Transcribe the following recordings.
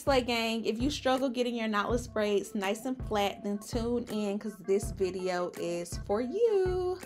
Slay Gang, if you struggle getting your knotless braids nice and flat, then tune in because this video is for you.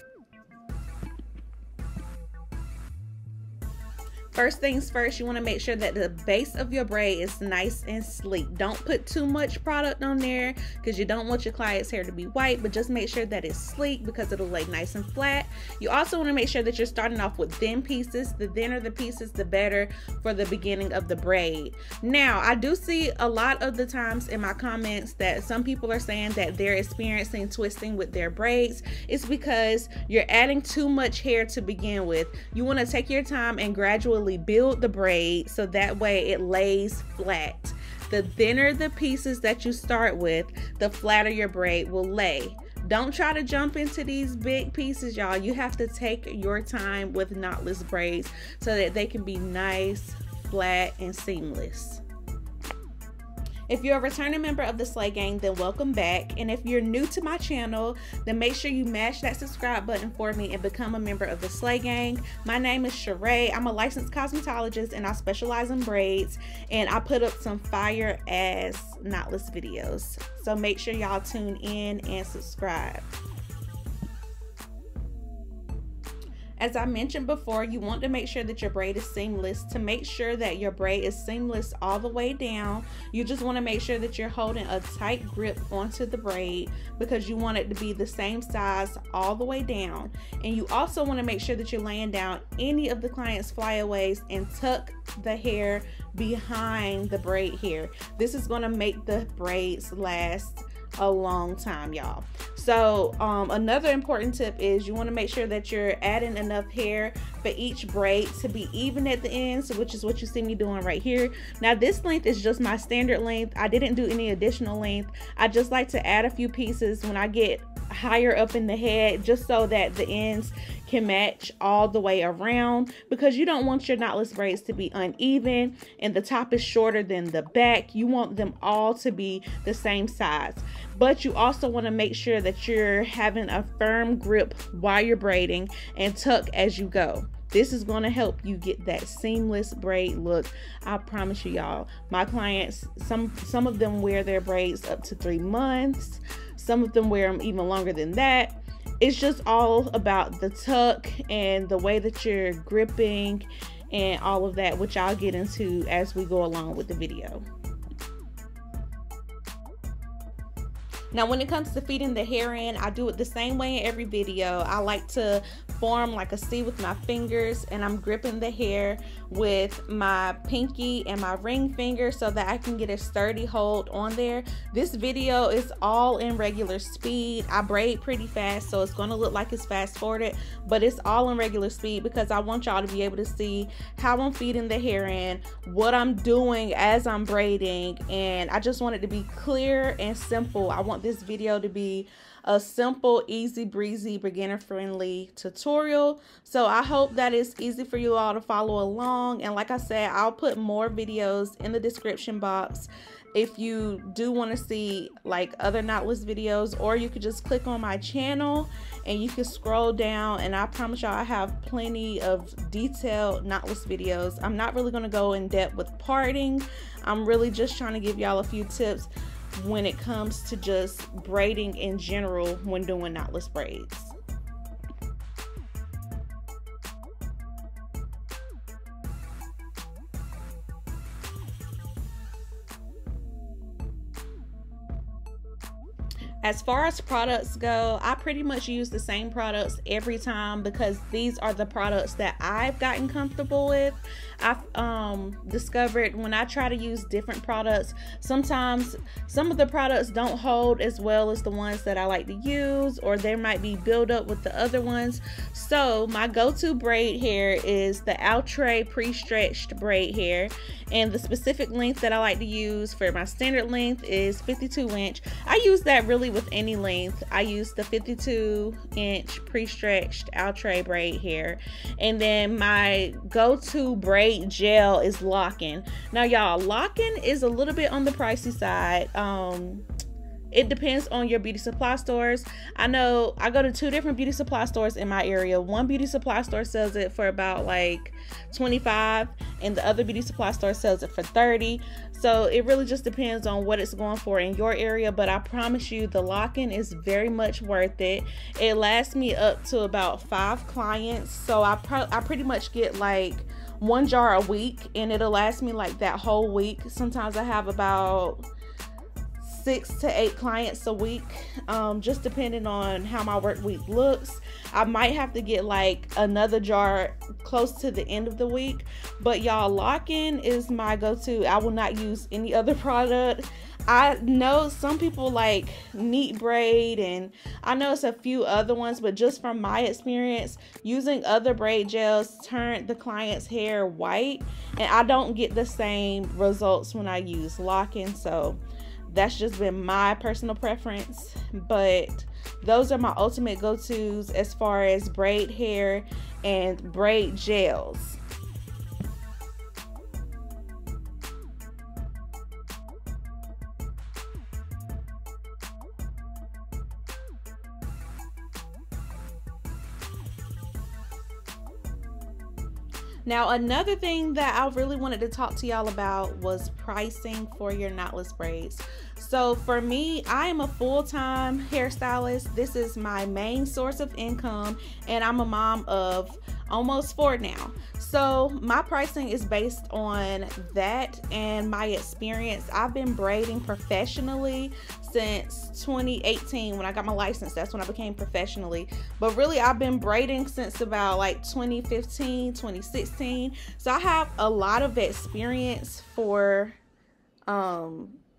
First things first, you want to make sure that the base of your braid is nice and sleek. Don't put too much product on there because you don't want your client's hair to be white, but just make sure that it's sleek because it'll lay nice and flat. You also want to make sure that you're starting off with thin pieces. The thinner the pieces, the better for the beginning of the braid. Now, I do see a lot of the times in my comments that some people are saying that they're experiencing twisting with their braids. It's because you're adding too much hair to begin with. You want to take your time and gradually build the braid so that way it lays flat. The thinner the pieces that you start with, the flatter your braid will lay. Don't try to jump into these big pieces, y'all. You have to take your time with knotless braids so that they can be nice, flat, and seamless. If you're a returning member of the Slay Gang, then welcome back. And if you're new to my channel, then make sure you mash that subscribe button for me and become a member of the Slay Gang. My name is Sheree. I'm a licensed cosmetologist and I specialize in braids. And I put up some fire ass knotless videos. So make sure y'all tune in and subscribe. As I mentioned before, you want to make sure that your braid is seamless. To make sure that your braid is seamless all the way down, you just want to make sure that you're holding a tight grip onto the braid because you want it to be the same size all the way down. And you also want to make sure that you're laying down any of the client's flyaways and tuck the hair behind the braid hair. This is going to make the braids last a long time, y'all. So another important tip is you want to make sure that you're adding enough hair for each braid to be even at the ends, which is what you see me doing right here. Now this length is just my standard length. I didn't do any additional length. I just like to add a few pieces when I get higher up in the head, just so that the ends can match all the way around, because you don't want your knotless braids to be uneven and the top is shorter than the back. You want them all to be the same size, but you also want to make sure that you're having a firm grip while you're braiding and tuck as you go. This is going to help you get that seamless braid look. I promise you, y'all. My clients, some of them wear their braids up to 3 months. Some of them wear them even longer than that. It's just all about the tuck and the way that you're gripping and all of that, which I'll get into as we go along with the video. Now, when it comes to feeding the hair in, I do it the same way in every video. I like to form like a C with my fingers, and I'm gripping the hair with my pinky and my ring finger so that I can get a sturdy hold on there. This video is all in regular speed. I braid pretty fast, so it's gonna look like it's fast forwarded, but it's all in regular speed because I want y'all to be able to see how I'm feeding the hair in, what I'm doing as I'm braiding, and I just want it to be clear and simple. I want this video to be a simple, easy breezy, beginner friendly tutorial. So I hope that it's easy for you all to follow along. And like I said, I'll put more videos in the description box if you do want to see like other knotless videos, or you could just click on my channel and you can scroll down, and I promise y'all I have plenty of detailed knotless videos. I'm not really going to go in depth with parting. I'm really just trying to give y'all a few tips when it comes to just braiding in general when doing knotless braids. As far as products go, I pretty much use the same products every time because these are the products that I've gotten comfortable with. I've discovered when I try to use different products, sometimes some of the products don't hold as well as the ones that I like to use, or there might be buildup with the other ones. So my go-to braid hair is the Outre pre-stretched braid hair, and the specific length that I like to use for my standard length is 52 inch. I use that really with any length. I use the 52 inch pre-stretched Outre braid hair, and then my go-to braid gel is Lock-In. Now y'all, Lock-In is a little bit on the pricey side. it depends on your beauty supply stores. I know I go to 2 different beauty supply stores in my area. One beauty supply store sells it for about like $25, and the other beauty supply store sells it for $30. So it really just depends on what it's going for in your area, but I promise you the lock-in is very much worth it. It lasts me up to about 5 clients, so I pretty much get like 1 jar a week, and it'll last me like that whole week. Sometimes I have about 6 to 8 clients a week, just depending on how my work week looks. I might have to get like another jar close to the end of the week, but y'all, lock-in is my go-to. I will not use any other product. I know some people like Neat Braid, and I know it's a few other ones, but just from my experience, using other braid gels turn the client's hair white, and I don't get the same results when I use lock-in. So that's just been my personal preference, but those are my ultimate go-tos as far as braid hair and braid gels. Now, another thing that I really wanted to talk to y'all about was pricing for your knotless braids. So for me, I am a full-time hairstylist. This is my main source of income, and I'm a mom of almost 4 now. So my pricing is based on that and my experience. I've been braiding professionally since 2018 when I got my license. That's when I became professionally, but really I've been braiding since about like 2015, 2016. So I have a lot of experience for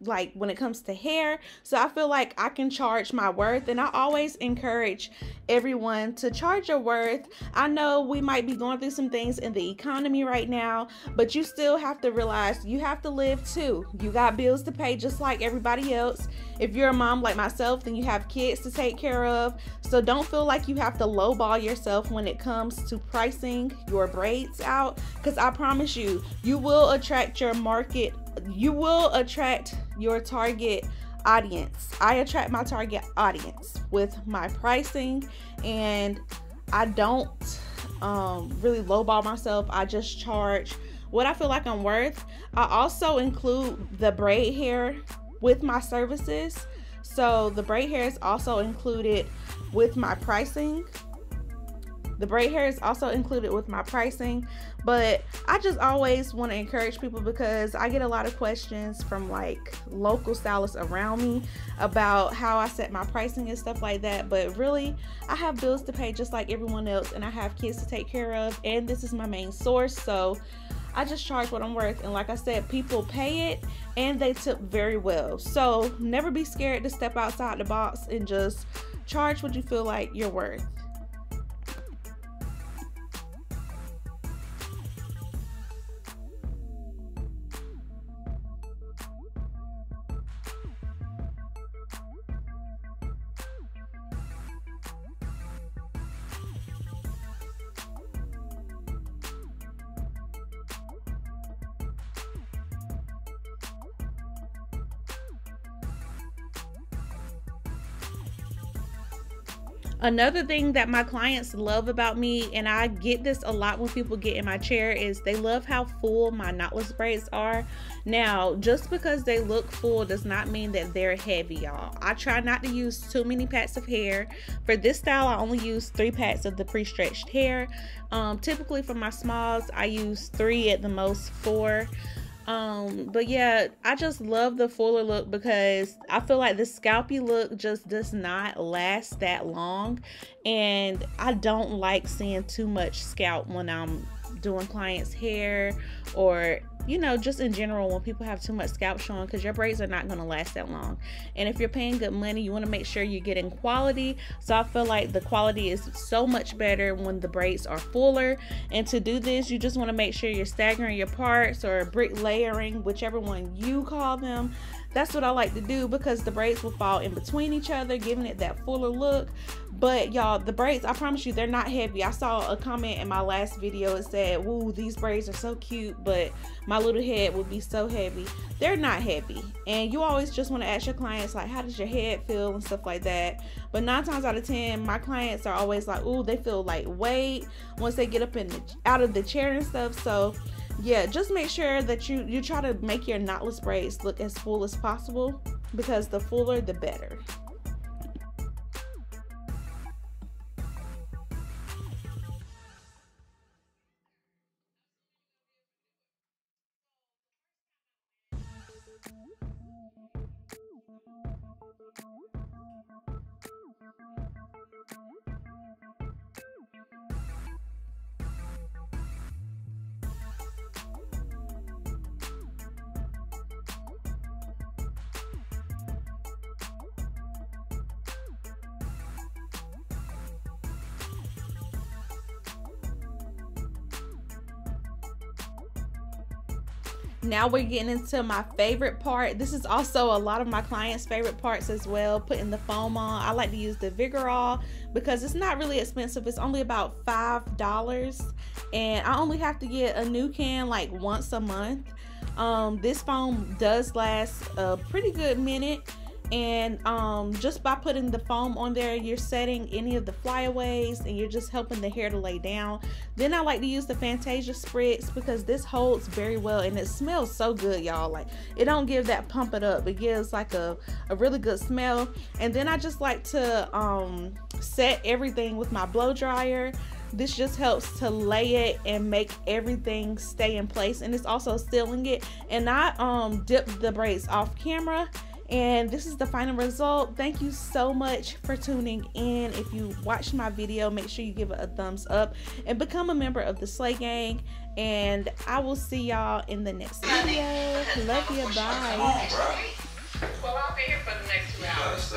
like when it comes to hair. So I feel like I can charge my worth, and I always encourage everyone to charge your worth. I know we might be going through some things in the economy right now, but you still have to realize you have to live too. You got bills to pay just like everybody else. If you're a mom like myself, then you have kids to take care of. So don't feel like you have to lowball yourself when it comes to pricing your braids out, because I promise you, you will attract your market. You will attract your target audience. I attract my target audience with my pricing, and I don't really lowball myself. I just charge what I feel like I'm worth. I also include the braid hair with my services, so the braid hair is also included with my pricing. The braid hair is also included with my pricing, but I just always want to encourage people, because I get a lot of questions from like local stylists around me about how I set my pricing and stuff like that. But really, I have bills to pay just like everyone else, and I have kids to take care of, and this is my main source. So I just charge what I'm worth, and like I said, people pay it and they tip very well. So never be scared to step outside the box and just charge what you feel like you're worth. Another thing that my clients love about me, and I get this a lot when people get in my chair, is they love how full my knotless braids are. Now, just because they look full does not mean that they're heavy, y'all. I try not to use too many packs of hair. For this style, I only use 3 packs of the pre-stretched hair. Typically for my smalls, I use 3, at the most 4. But yeah, I just love the fuller look, because I feel like the scalpy look just does not last that long, and I don't like seeing too much scalp when I'm doing clients' hair, or you know, just in general when people have too much scalp showing, because your braids are not going to last that long. And if you're paying good money, you want to make sure you're getting quality. So I feel like the quality is so much better when the braids are fuller. And to do this, you just want to make sure you're staggering your parts, or brick layering, whichever one you call them. That's what I like to do because the braids will fall in between each other, giving it that fuller look. But y'all, the braids, I promise you, they're not heavy. I saw a comment in my last video. It said, "Woo, these braids are so cute, but my little head would be so heavy." They're not heavy. And you always just want to ask your clients, like, how does your head feel and stuff like that. But 9 times out of 10, my clients are always like, "Ooh, they feel lightweight once they get up out of the chair and stuff." So yeah, just make sure that you try to make your knotless braids look as full as possible, because the fuller the better. Now we're getting into my favorite part. This is also a lot of my clients' favorite parts as well, putting the foam on. I like to use the Vigorol because it's not really expensive. It's only about $5, and I only have to get a new can like once a month. This foam does last a pretty good minute, and just by putting the foam on there, you're setting any of the flyaways and you're just helping the hair to lay down. Then I like to use the Fantasia Spritz because this holds very well and it smells so good, y'all. Like, it don't give that pump it up, it gives like a really good smell. And then I just like to set everything with my blow dryer. This just helps to lay it and make everything stay in place, and it's also sealing it. And I dip the braids off camera, and this is the final result. Thank you so much for tuning in. If you watched my video, make sure you give it a thumbs up and become a member of the Slay Gang, and I will see y'all in the next video. Love you, bye. Well, I'll be here for the next 2 hours.